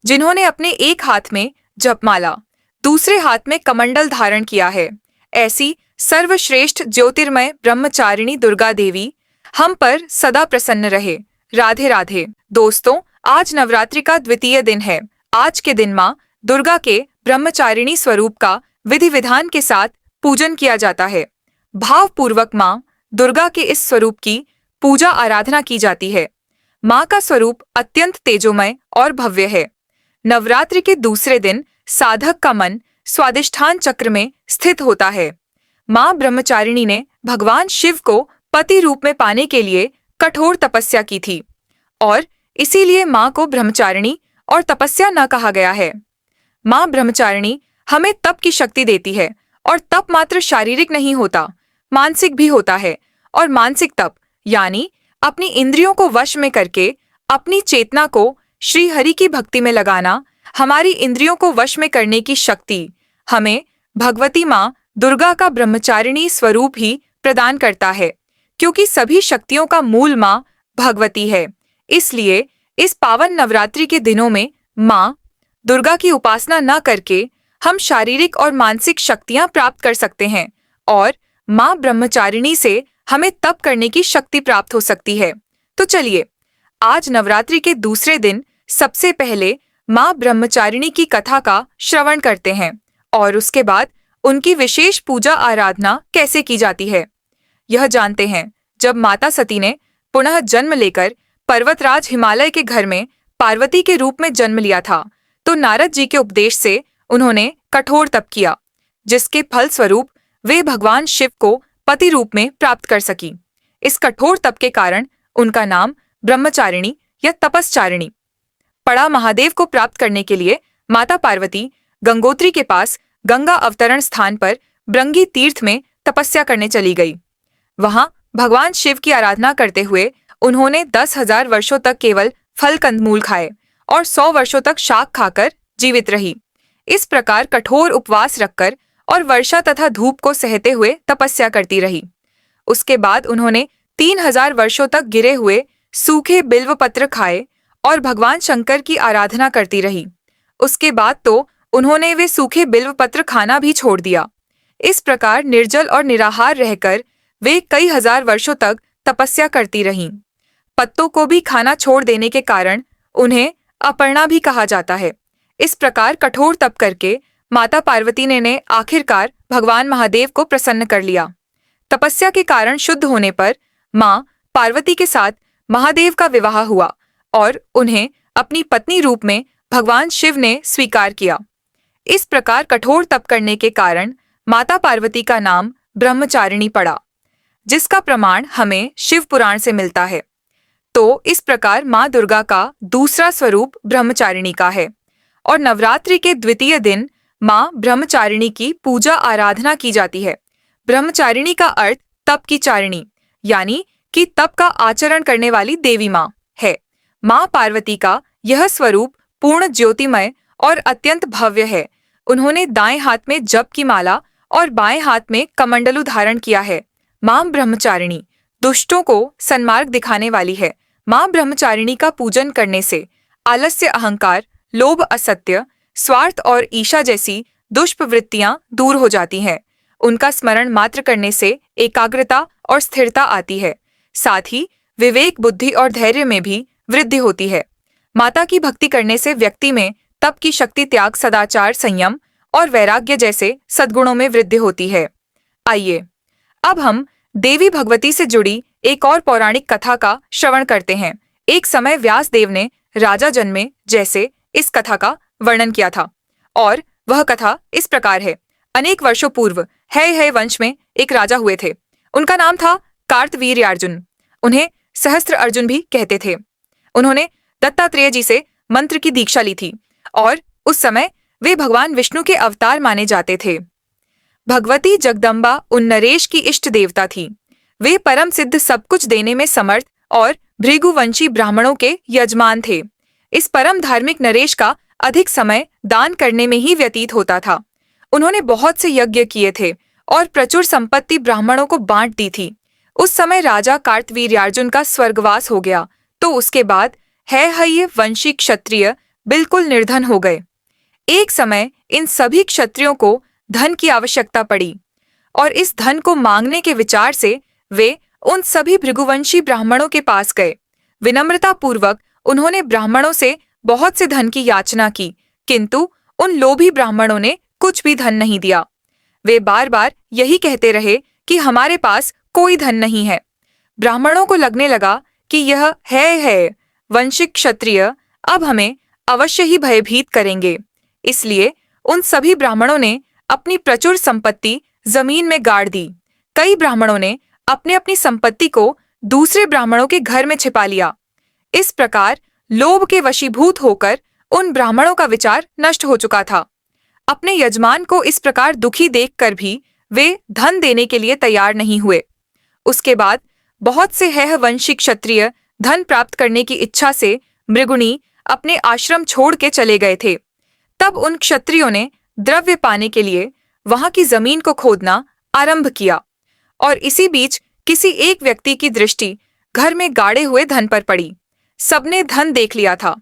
जिन्होंने अपने एक हाथ में जपमाला, दूसरे हाथ में कमंडल धारण किया है, ऐसी सर्वश्रेष्ठ ज्योतिर्मय ब्रह्मचारिणी दुर्गा देवी हम पर सदा प्रसन्न रहे। राधे राधे। दोस्तों, आज नवरात्रि का द्वितीय दिन है। आज के दिन माँ दुर्गा के ब्रह्मचारिणी स्वरूप का विधि विधान के साथ पूजन किया जाता है। भावपूर्वक माँ दुर्गा के इस स्वरूप की पूजा आराधना की जाती है। माँ का स्वरूप अत्यंत तेजोमय और भव्य है। नवरात्रि के दूसरे दिन साधक का मन स्वादिष्ठान चक्र में स्थित होता है। माँ ब्रह्मचारिणी ने भगवान शिव को पति रूप में पाने के लिए कठोर तपस्या की थी और इसीलिए माँ को ब्रह्मचारिणी और तपस्या न कहा गया है। माँ ब्रह्मचारिणी हमें तप की शक्ति देती है और तप मात्र शारीरिक नहीं होता, मानसिक भी होता है। और मानसिक तप यानी अपनी इंद्रियों को वश में करके अपनी चेतना को श्री हरि की भक्ति में लगाना, हमारी इंद्रियों को वश में करने की शक्ति हमें भगवती माँ दुर्गा का ब्रह्मचारिणी स्वरूप ही प्रदान करता है, क्योंकि सभी शक्तियों का मूल माँ भगवती है। इसलिए इस पावन नवरात्रि के दिनों में माँ दुर्गा की उपासना न करके हम शारीरिक और मानसिक शक्तियाँ प्राप्त कर सकते हैं और माँ ब्रह्मचारिणी से हमें तप करने की शक्ति प्राप्त हो सकती है। तो चलिए, आज नवरात्रि के दूसरे दिन सबसे पहले माँ ब्रह्मचारिणी की कथा का श्रवण करते हैं और उसके बाद उनकी विशेष पूजा आराधना कैसे की जाती है यह जानते हैं। जब माता सती ने पुनः जन्म लेकर पर्वतराज हिमालय के घर में पार्वती के रूप में जन्म लिया था, तो नारद जी के उपदेश से उन्होंने कठोर तप किया, जिसके फल स्वरूप वे भगवान शिव को पति रूप में प्राप्त कर सकी। इस कठोर तप के कारण उनका नाम ब्रह्मचारिणी या तपस्चारिणी पड़ा। महादेव को प्राप्त करने के लिए माता पार्वती गंगोत्री के पास गंगा अवतरण स्थान पर ब्रंगी तीर्थ में तपस्या करने चली गई। वहां भगवान शिव की आराधना करते हुए उन्होंने 10,000 वर्षों तक केवल फल कंदमूल खाए और 100 वर्षों तक शाक खाकर जीवित रही। इस प्रकार कठोर उपवास रखकर और वर्षा तथा धूप को सहते हुए तपस्या करती रही। उसके बाद उन्होंने 3,000 वर्षों तक गिरे हुए सूखे बिल्व पत्र खाए और भगवान शंकर की आराधना करती रही। उसके बाद तो उन्होंने वे सूखे बिल्व पत्र खाना भी छोड़ दिया। इस प्रकार निर्जल और निराहार रहकर वे कई हजार वर्षों तक तपस्या करती रहीं। पत्तों को भी खाना छोड़ देने के कारण उन्हें अपर्णा भी कहा जाता है। इस प्रकार कठोर तप करके माता पार्वती ने आखिरकार भगवान महादेव को प्रसन्न कर लिया। तपस्या के कारण शुद्ध होने पर माँ पार्वती के साथ महादेव का विवाह हुआ और उन्हें अपनी पत्नी रूप में भगवान शिव ने स्वीकार किया। इस प्रकार कठोर तप करने के कारण माता पार्वती का नाम ब्रह्मचारिणी पड़ा, जिसका प्रमाण हमें शिव पुराण से मिलता है। तो इस प्रकार माँ दुर्गा का दूसरा स्वरूप ब्रह्मचारिणी का है और नवरात्रि के द्वितीय दिन माँ ब्रह्मचारिणी की पूजा आराधना की जाती है। ब्रह्मचारिणी का अर्थ तप की चारिणी यानी कि तप का आचरण करने वाली देवी माँ है। माँ पार्वती का यह स्वरूप पूर्ण ज्योतिमय और अत्यंत भव्य है। उन्होंने दाएं हाथ में जप की माला और बाएं हाथ में कमंडलू धारण किया है। माँ ब्रह्मचारिणी दुष्टों को सन्मार्ग दिखाने वाली है। माँ ब्रह्मचारिणी का पूजन करने से आलस्य, अहंकार, लोभ, असत्य, स्वार्थ और ईर्ष्या जैसी दुष्प्रवृत्तियां दूर हो जाती हैं। उनका स्मरण मात्र करने से एकाग्रता और स्थिरता आती है। साथ ही विवेक, बुद्धि और धैर्य में भी वृद्धि होती है। माता की भक्ति करने से व्यक्ति में तप की शक्ति, त्याग, सदाचार, संयम और वैराग्य जैसे सद्गुणों में वृद्धि होती है। आइए अब हम देवी भगवती से जुड़ी एक और पौराणिक कथा का श्रवण करते हैं। एक समय व्यास देव ने राजा जन्मे जैसे इस कथा का वर्णन किया था और वह कथा इस प्रकार है। अनेक वर्षों पूर्व है वंश में एक राजा हुए थे। उनका नाम था कार्तवीर्यार्जुन। उन्हें सहस्त्र अर्जुन भी कहते थे। उन्होंने दत्तात्रेय जी से मंत्र की दीक्षा ली थी और उस समय वे भगवान विष्णु के अवतार माने जाते थे। भगवती जगदम्बा उन नरेश की इष्ट देवता थी। वे परम सिद्ध सब कुछ देने में समर्थ और भृगुवंशी ब्राह्मणों के यजमान थे। इस परम धार्मिक नरेश का अधिक समय दान करने में ही व्यतीत होता था। उन्होंने बहुत से यज्ञ किए थे और प्रचुर संपत्ति ब्राह्मणों को बांट दी थी। उस समय राजा कार्तवीर्यार्जुन का स्वर्गवास हो गया, तो उसके बाद है वंशी क्षत्रिय बिल्कुल निर्धन हो गए। एक समय इन सभी क्षत्रियों को धन की आवश्यकता पड़ी और इस धन को मांगने के विचार से वे उन सभी भृगुवंशी ब्राह्मणों के पास गए। विनम्रता पूर्वक उन्होंने ब्राह्मणों से बहुत से धन की याचना की, किंतु उन लोभी ब्राह्मणों ने कुछ भी धन नहीं दिया। वे बार बार यही कहते रहे कि हमारे पास कोई धन नहीं है। ब्राह्मणों को लगने लगा कि यह है वंशिक क्षत्रिय अब हमें अवश्य ही भयभीत करेंगे। इसलिए उन सभी ब्राह्मणों ने अपनी प्रचुर संपत्ति जमीन में गाड़ दी। कई ब्राह्मणों ने अपने अपनी संपत्ति को दूसरे ब्राह्मणों के घर में छिपा लिया। इस प्रकार लोभ के वशीभूत होकर उन ब्राह्मणों का विचार नष्ट हो चुका था। अपने यजमान को इस प्रकार दुखी देखकर भी वे धन देने के लिए तैयार नहीं हुए। उसके बाद बहुत से वंशी क्षत्रिय धन प्राप्त करने की इच्छा से मृगुणी अपने आश्रम छोड़ के चले गए थे। तब उन क्षत्रियों ने द्रव्य पाने के लिए वहां की जमीन को खोदना आरंभ किया और इसी बीच किसी एक व्यक्ति की दृष्टि घर में गाड़े हुए धन पर पड़ी। सबने धन देख लिया था।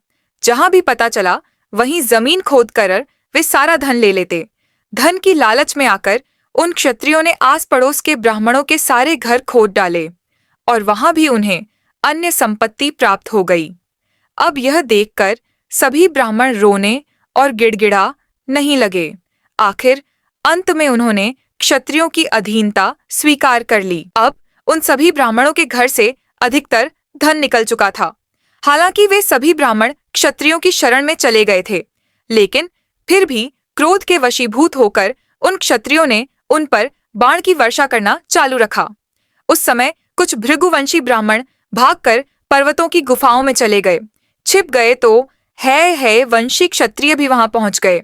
जहां भी पता चला वहीं जमीन खोद कर वे सारा धन ले लेते। धन की लालच में आकर उन क्षत्रियों ने आस पड़ोस के ब्राह्मणों के सारे घर खोद डाले और वहां भी उन्हें अन्य संपत्ति प्राप्त हो गई। अब यह देखकर सभी ब्राह्मण रोने और गिड़गिड़ा नहीं लगे। आखिर अंत में उन्होंने क्षत्रियों की अधीनता स्वीकार कर ली। अब उन सभी ब्राह्मणों के घर से अधिकतर धन निकल चुका था। हालांकि वे सभी ब्राह्मण क्षत्रियों की शरण में चले गए थे, लेकिन फिर भी क्रोध के वशीभूत होकर उन क्षत्रियों ने उन पर बाण की वर्षा करना चालू रखा। उस समय कुछ भृगुवंशी ब्राह्मण भागकर पर्वतों की गुफाओं में चले गए। छिप गए तो वंशी क्षत्रिय भी वहां पहुंच गए।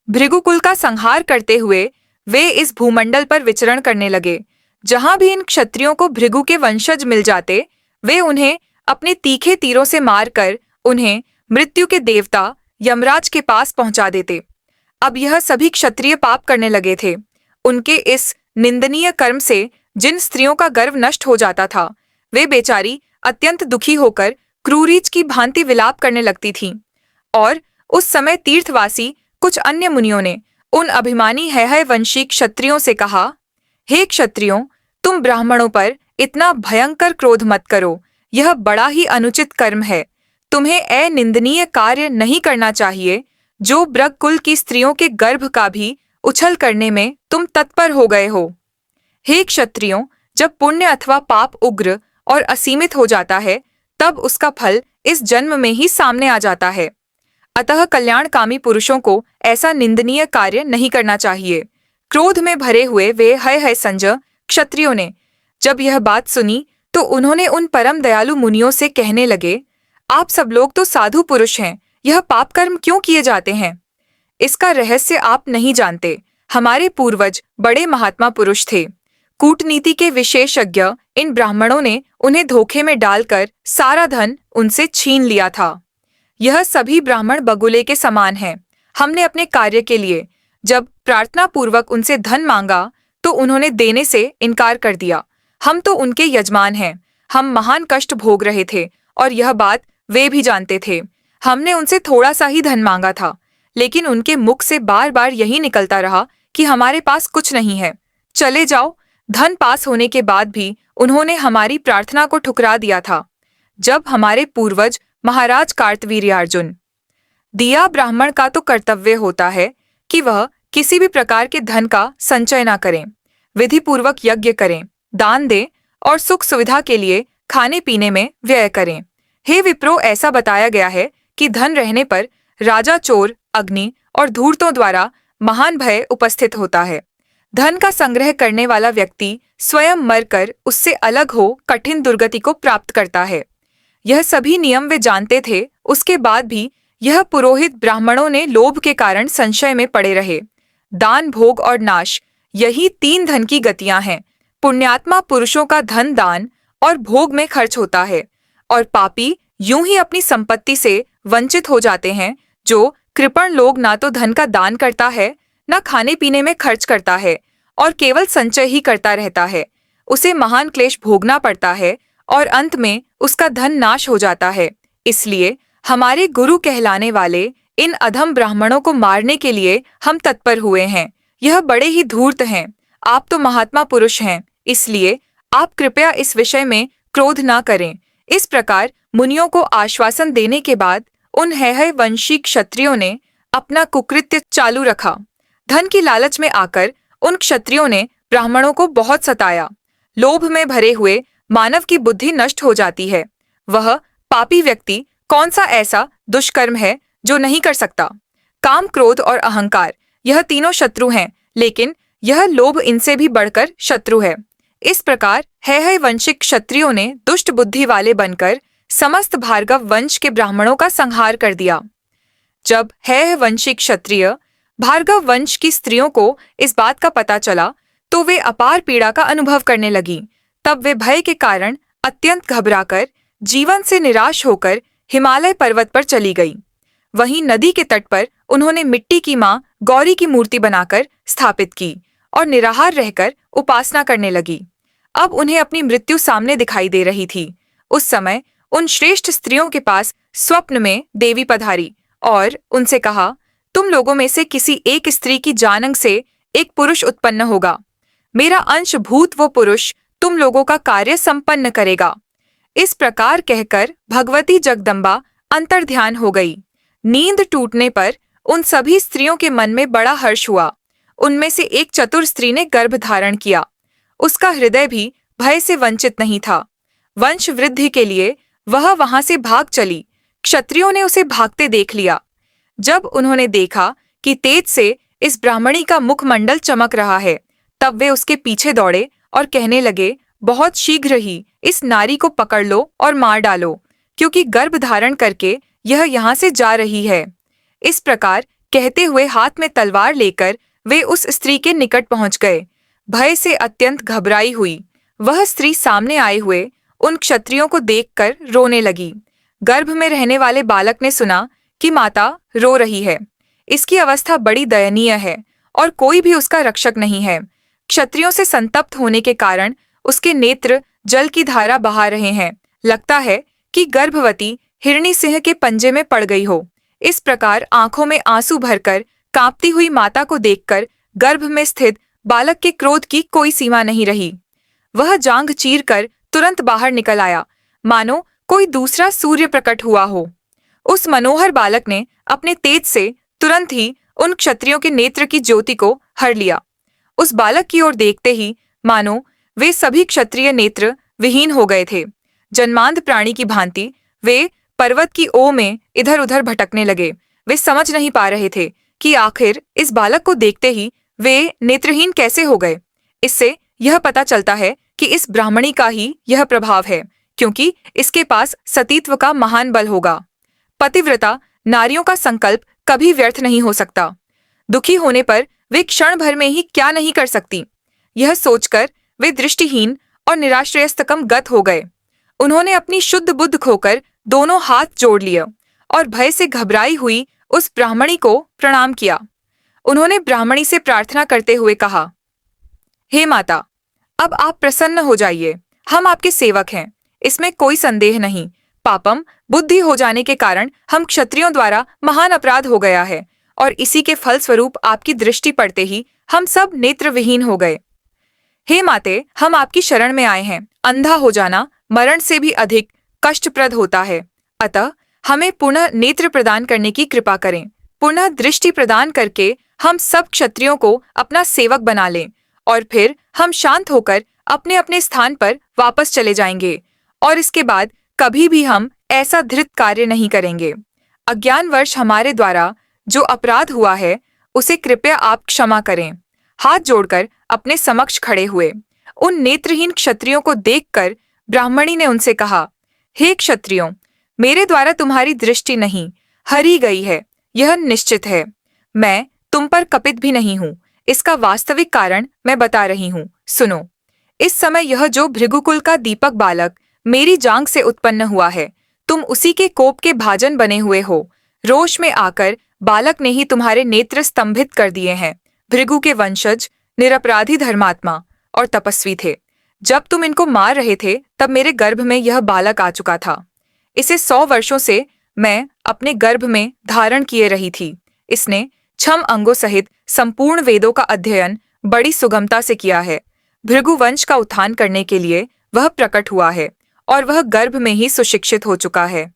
भृगुकुल का संहार करते हुए वे इस भूमंडल पर विचरण करने लगे। जहां भी इन क्षत्रियों को भृगु के वंशज मिल जाते, वे उन्हें अपने तीखे तीरों से मारकर उन्हें मृत्यु के देवता यमराज के पास पहुंचा देते। अब यह सभी क्षत्रिय पाप करने लगे थे। उनके इस निंदनीय कर्म से जिन स्त्रियों का गर्व नष्ट हो जाता था, वे बेचारी अत्यंत दुखी होकर क्रूरीच की भांति विलाप करने लगती थीं। और उस समय तीर्थवासी कुछ अन्य मुनियों ने उन अभिमानी वंशी क्षत्रियों से कहा, हे क्षत्रियों, तुम ब्राह्मणों पर इतना भयंकर क्रोध मत करो। यह बड़ा ही अनुचित कर्म है। तुम्हें अनिंदनीय कार्य नहीं करना चाहिए जो ब्रजकुल की स्त्रियों के गर्भ का भी उछल करने में तुम तत्पर हो गए हो। हे क्षत्रियों, जब पुण्य अथवा पाप उग्र और असीमित हो जाता है, तब उसका फल इस जन्म में ही सामने आ जाता है। अतः कल्याणकामी पुरुषों को ऐसा निंदनीय कार्य नहीं करना चाहिए। क्रोध में भरे हुए वे संजय क्षत्रियों ने जब यह बात सुनी तो उन्होंने उन परम दयालु मुनियों से कहने लगे, आप सब लोग तो साधु पुरुष हैं, यह पाप कर्म क्यों किए जाते हैं? इसका रहस्य आप नहीं जानते। हमारे पूर्वज बड़े महात्मा पुरुष थे। कूटनीति के विशेषज्ञ इन ब्राह्मणों ने उन्हें धोखे में डालकर सारा धन उनसे छीन लिया था। यह सभी ब्राह्मण बगुले के समान हैं। हमने अपने कार्य के लिए जब प्रार्थना पूर्वक उनसे धन मांगा तो उन्होंने देने से इनकार कर दिया। हम तो उनके यजमान हैं। हम महान कष्ट भोग रहे थे और यह बात वे भी जानते थे। हमने उनसे थोड़ा सा ही धन मांगा था, लेकिन उनके मुख से बार बार यही निकलता रहा कि हमारे पास कुछ नहीं है, चले जाओ। धन पास होने के बाद भी उन्होंने हमारी प्रार्थना को ठुकरा दिया था। जब हमारे पूर्वज महाराज कार्तवीर्यार्जुन, दिया ब्राह्मण का तो कर्तव्य होता है कि वह किसी भी प्रकार के धन का संचय न करें, विधि पूर्वक यज्ञ करें, दान दें और सुख सुविधा के लिए खाने पीने में व्यय करें। हे विप्रो, ऐसा बताया गया है कि धन रहने पर राजा, चोर, अग्नि और धूर्तों द्वारा महान भय उपस्थित होता है। धन का संग्रह करने वाला व्यक्ति स्वयं मरकर उससे अलग हो कठिन दुर्गति को प्राप्त करता है। यह सभी नियम वे जानते थे, उसके बाद भी यह पुरोहित ब्राह्मणों ने लोभ के कारण संशय में पड़े रहे। दान, भोग और नाश, यही तीन धन की गतियां हैं। पुण्यात्मा पुरुषों का धन दान और भोग में खर्च होता है और पापी यूं ही अपनी संपत्ति से वंचित हो जाते हैं। जो कृपण लोग ना तो धन का दान करता है, न खाने पीने में खर्च करता है और केवल संचय ही करता रहता है, उसे महान क्लेश भोगना पड़ता है और अंत में उसका धन नाश हो जाता है। इसलिए हमारे गुरु कहलाने वाले इन अधम ब्राह्मणों को मारने के लिए हम तत्पर हुए हैं। यह बड़े ही धूर्त हैं। आप तो महात्मा पुरुष हैं, इसलिए आप कृपया इस विषय में क्रोध न करें। इस प्रकार मुनियों को आश्वासन देने के बाद उन हैहय वंशी क्षत्रियों ने अपना कुकृत्य चालू रखा। धन की लालच में आकर उन क्षत्रियों ने ब्राह्मणों को बहुत सताया। लोभ में भरे हुए मानव की बुद्धि नष्ट हो जाती है। वह पापी व्यक्ति कौन सा ऐसा दुष्कर्म है जो नहीं कर सकता? काम, क्रोध और अहंकार, यह तीनों शत्रु हैं, लेकिन यह लोभ इनसे भी बढ़कर शत्रु है। इस प्रकार हैहय वंशिक क्षत्रियों ने दुष्ट बुद्धि वाले बनकर समस्त भार्गव वंश के ब्राह्मणों का संहार कर दिया। जब हैहय वंशिक क्षत्रिय भार्गव वंश की स्त्रियों को इस बात का पता चला तो वे अपार पीड़ा का अनुभव करने लगी। तब वे भय के कारण अत्यंत घबराकर जीवन से निराश होकर हिमालय पर्वत पर चली गई। वहीं नदी के तट पर उन्होंने मिट्टी की मां गौरी की मूर्ति बनाकर स्थापित की और निराहार रहकर उपासना करने लगी। अब उन्हें अपनी मृत्यु सामने दिखाई दे रही थी। उस समय उन श्रेष्ठ स्त्रियों के पास स्वप्न में देवी पधारी और उनसे कहा, तुम लोगों में से किसी एक स्त्री की जानंग से एक पुरुष उत्पन्न होगा। मेरा अंश भूत वो पुरुष तुम लोगों का कार्य संपन्न करेगा। इस प्रकार कहकर भगवती जगदम्बा अंतर्ध्यान हो गई। नींद टूटने पर उन सभी स्त्रियों के मन में बड़ा हर्ष हुआ। उनमें से एक चतुर स्त्री ने गर्भ धारण किया। उसका हृदय भी भय से वंचित नहीं था। वंश वृद्धि के लिए वह वहां से भाग चली। क्षत्रियों ने उसे भागते देख लिया। जब उन्होंने देखा कि तेज से इस ब्राह्मणी का मुखमंडल चमक रहा है, तब वे उसके पीछे दौड़े और कहने लगे, बहुत शीघ्र ही इस नारी को पकड़ लो और मार डालो, क्योंकि गर्भ धारण करके यह यहाँ से जा रही है। इस प्रकार कहते हुए हाथ में तलवार लेकर वे उस स्त्री के निकट पहुंच गए। भय से अत्यंत घबराई हुई वह स्त्री सामने आए हुए उन क्षत्रियों को देखकर रोने लगी। गर्भ में रहने वाले बालक ने सुना कि माता रो रही है। इसकी अवस्था बड़ी दयनीय है और कोई भी उसका रक्षक नहीं है। क्षत्रियों से संतप्त होने के कारण उसके नेत्र जल की धारा बहा रहे हैं। लगता है कि गर्भवती हिरणी सिंह के पंजे में पड़ गई हो। इस प्रकार आंखों में आंसू भरकर कांपती हुई माता को देखकर गर्भ में स्थित बालक के क्रोध की कोई सीमा नहीं रही। वह जांघ चीरकर तुरंत बाहर निकल आया, मानो कोई दूसरा सूर्य प्रकट हुआ हो। उस मनोहर बालक ने अपने तेज से तुरंत ही उन क्षत्रियों के नेत्र की ज्योति को हर लिया। उस बालक की ओर देखते ही मानो वे सभी क्षत्रिय नेत्र विहीन हो गए थे। जन्मांध प्राणी की भांति वे पर्वत की ओर में इधर उधर भटकने लगे। वे समझ नहीं पा रहे थे कि आखिर इस बालक को देखते ही वे नेत्रहीन कैसे हो गए। इससे यह पता चलता है कि इस ब्राह्मणी का ही यह प्रभाव है, क्योंकि इसके पास सतीत्व का महान बल होगा। पतिव्रता नारियों का संकल्प कभी व्यर्थ नहीं हो सकता। दुखी होने पर वे क्षण भर में ही क्या नहीं कर सकती। यह सोचकर वे दृष्टिहीन और निराश्रयस्तकम गत हो गए। उन्होंने अपनी शुद्ध बुद्ध खोकर दोनों हाथ जोड़ लिए और भय से घबराई हुई उस ब्राह्मणी को प्रणाम किया। उन्होंने ब्राह्मणी से प्रार्थना करते हुए कहा, हे माता, अब आप प्रसन्न हो जाइए। हम आपके सेवक हैं, इसमें कोई संदेह नहीं। पापम बुद्धि हो जाने के कारण हम क्षत्रियों द्वारा महान अपराध हो गया है और इसी के फलस्वरूप आपकी दृष्टि पड़ते ही हम सब नेत्रविहीन हो गए। हे माते, हम आपकी शरण में आए हैं। अंधा हो जाना मरण से भी अधिक कष्टप्रद होता है, अतः हमें पुनः नेत्र प्रदान करने की कृपा करें। पुनः दृष्टि प्रदान करके हम सब क्षत्रियों को अपना सेवक बना लें और फिर हम शांत होकर अपने अपने स्थान पर वापस चले जाएंगे और इसके बाद कभी भी हम ऐसा धृत कार्य नहीं करेंगे। अज्ञानवश हमारे द्वारा जो अपराध हुआ है उसे कृपया आप क्षमा करें। हाथ जोड़कर अपने समक्ष खड़े हुए उन नेत्रहीन क्षत्रियों को देखकर ब्राह्मणी ने उनसे कहा, हे क्षत्रियों, मेरे द्वारा तुम्हारी दृष्टि नहीं हरी गई है, यह निश्चित है। मैं तुम पर कपित भी नहीं हूँ। इसका वास्तविक कारण मैं बता रही हूँ, सुनो। इस समय यह जो भृगुकुल का दीपक बालक मेरी जांघ से उत्पन्न हुआ है, तुम उसी के कोप के भाजन बने हुए हो। रोष में आकर बालक ने ही तुम्हारे नेत्र स्तंभित कर दिए हैं। भृगु के वंशज निरपराधी धर्मात्मा और तपस्वी थे। जब तुम इनको मार रहे थे तब मेरे गर्भ में यह बालक आ चुका था। इसे 100 वर्षों से मैं अपने गर्भ में धारण किए रही थी। इसने 6 अंगों सहित संपूर्ण वेदों का अध्ययन बड़ी सुगमता से किया है। भृगुवंश का उत्थान करने के लिए वह प्रकट हुआ है और वह गर्भ में ही सुशिक्षित हो चुका है।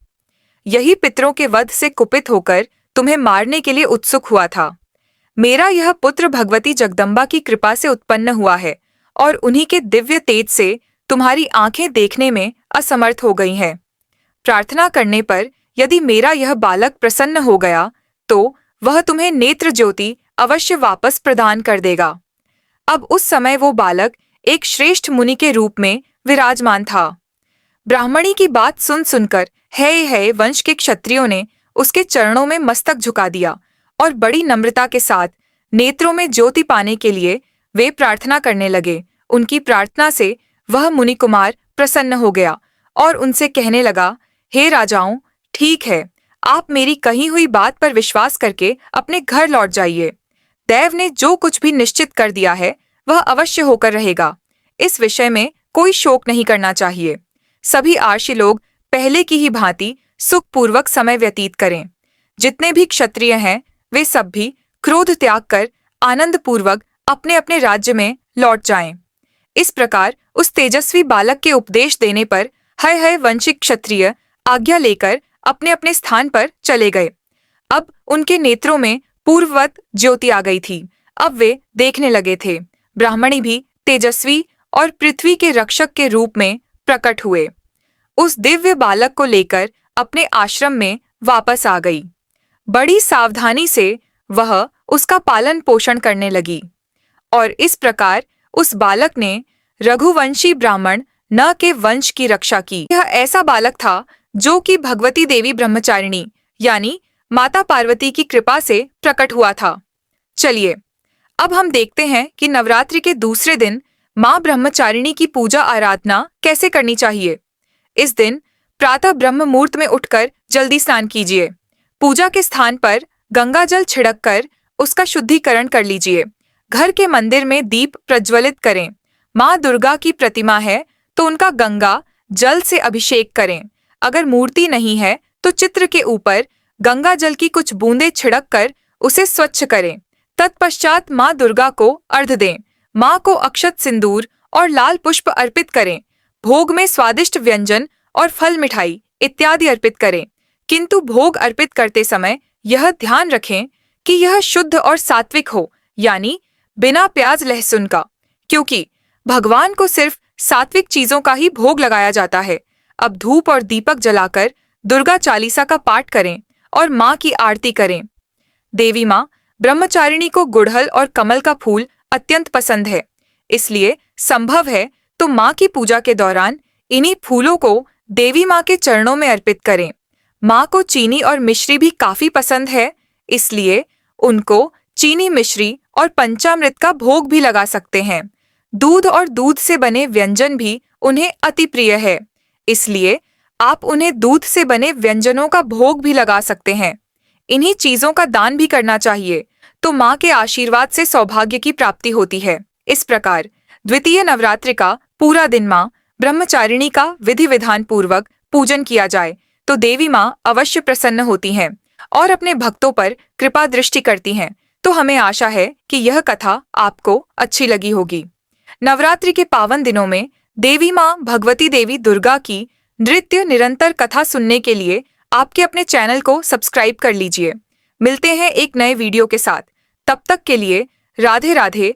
यही पितरों के वध से कुपित होकर तुम्हें मारने के लिए उत्सुक हुआ था। मेरा यह पुत्र भगवती जगदम्बा की कृपा से उत्पन्न हुआ है और उन्हीं के दिव्य तेज से तुम्हारी आंखें देखने में असमर्थ हो गई हैं। प्रार्थना करने पर यदि मेरा यह बालक प्रसन्न हो गया तो वह तुम्हें नेत्र ज्योति अवश्य वापस प्रदान कर देगा। अब उस समय वो बालक एक श्रेष्ठ मुनि के रूप में विराजमान था। ब्राह्मणी की बात सुन सुनकर है वंश के क्षत्रियों ने उसके चरणों में मस्तक झुका दिया और बड़ी नम्रता के साथ नेत्रों में ज्योति पाने के लिए वे प्रार्थना करने लगे। उनकी प्रार्थना से वह मुनि कुमार प्रसन्न हो गया और उनसे कहने लगा, हे राजाओं, ठीक है, आप मेरी कही हुई बात पर विश्वास करके अपने घर लौट जाइए। देव ने जो कुछ भी निश्चित कर दिया है वह अवश्य होकर रहेगा। इस विषय में कोई शोक नहीं करना चाहिए। सभी आर्षि लोग पहले की ही भांति सुखपूर्वक समय व्यतीत करें। जितने भी क्षत्रिय हैं वे सब भी क्रोध त्याग कर आनंद पूर्वक अपने अपने राज्य में लौट जाएं। इस प्रकार उस तेजस्वी बालक के उपदेश देने पर है वंशिक क्षत्रिय आज्ञा लेकर अपने अपने स्थान पर चले गए। अब उनके नेत्रों में पूर्ववत ज्योति आ गई थी। अब वे देखने लगे थे। ब्राह्मणी भी तेजस्वी और पृथ्वी के रक्षक के रूप में प्रकट हुए। उस दिव्य बालक को लेकर अपने आश्रम में वापस आ गई। बड़ी सावधानी से वह उसका पालन पोषण करने लगी और इस प्रकार उस बालक ने रघुवंशी ब्राह्मण न के वंश की रक्षा की। यह ऐसा बालक था जो कि भगवती देवी ब्रह्मचारिणी यानी माता पार्वती की कृपा से प्रकट हुआ था। चलिए अब हम देखते हैं कि नवरात्रि के दूसरे दिन माँ ब्रह्मचारिणी की पूजा आराधना कैसे करनी चाहिए। इस दिन प्रातः ब्रह्म मुहूर्त में उठकर जल्दी स्नान कीजिए। पूजा के स्थान पर गंगा जल छिड़क कर उसका शुद्धिकरण कर लीजिए। घर के मंदिर में दीप प्रज्वलित करें। माँ दुर्गा की प्रतिमा है तो उनका गंगा जल से अभिषेक करें। अगर मूर्ति नहीं है तो चित्र के ऊपर गंगा जल की कुछ बूंदें छिड़क कर उसे स्वच्छ करें। तत्पश्चात माँ दुर्गा को अर्घ्य दें। माँ को अक्षत सिंदूर और लाल पुष्प अर्पित करें। भोग में स्वादिष्ट व्यंजन और फल मिठाई इत्यादि अर्पित करें, किंतु भोग अर्पित करते समय यह ध्यान रखें कि यह शुद्ध और सात्विक हो, यानी बिना प्याज लहसुन का, क्योंकि भगवान को सिर्फ सात्विक चीजों का ही भोग लगाया जाता है। अब धूप और दीपक जलाकर दुर्गा चालीसा का पाठ करें और माँ की आरती करें। देवी माँ ब्रह्मचारिणी को गुड़हल और कमल का फूल अत्यंत पसंद है, इसलिए संभव है तो माँ की पूजा के दौरान इन्हीं फूलों को देवी माँ के चरणों में अर्पित करें। माँ को चीनी और मिश्री भी काफी पसंद है, इसलिए उनको चीनी मिश्री और पंचामृत का भोग भी लगा सकते हैं। दूध और दूध से बने व्यंजन भी उन्हें अति प्रिय है, इसलिए आप उन्हें दूध से बने व्यंजनों का भोग भी लगा सकते हैं। इन्हीं चीजों का दान भी करना चाहिए, तो माँ के आशीर्वाद से सौभाग्य की प्राप्ति होती है। इस प्रकार द्वितीय नवरात्रि का पूरा दिन माँ ब्रह्मचारिणी का विधि विधान पूर्वक पूजन किया जाए तो देवी माँ अवश्य प्रसन्न होती हैं और अपने भक्तों पर कृपा दृष्टि करती हैं। तो हमें आशा है कि यह कथा आपको अच्छी लगी होगी। नवरात्रि के पावन दिनों में देवी माँ भगवती देवी दुर्गा की नृत्य निरंतर कथा सुनने के लिए आपके अपने चैनल को सब्सक्राइब कर लीजिए। मिलते हैं एक नए वीडियो के साथ। तब तक के लिए राधे राधे।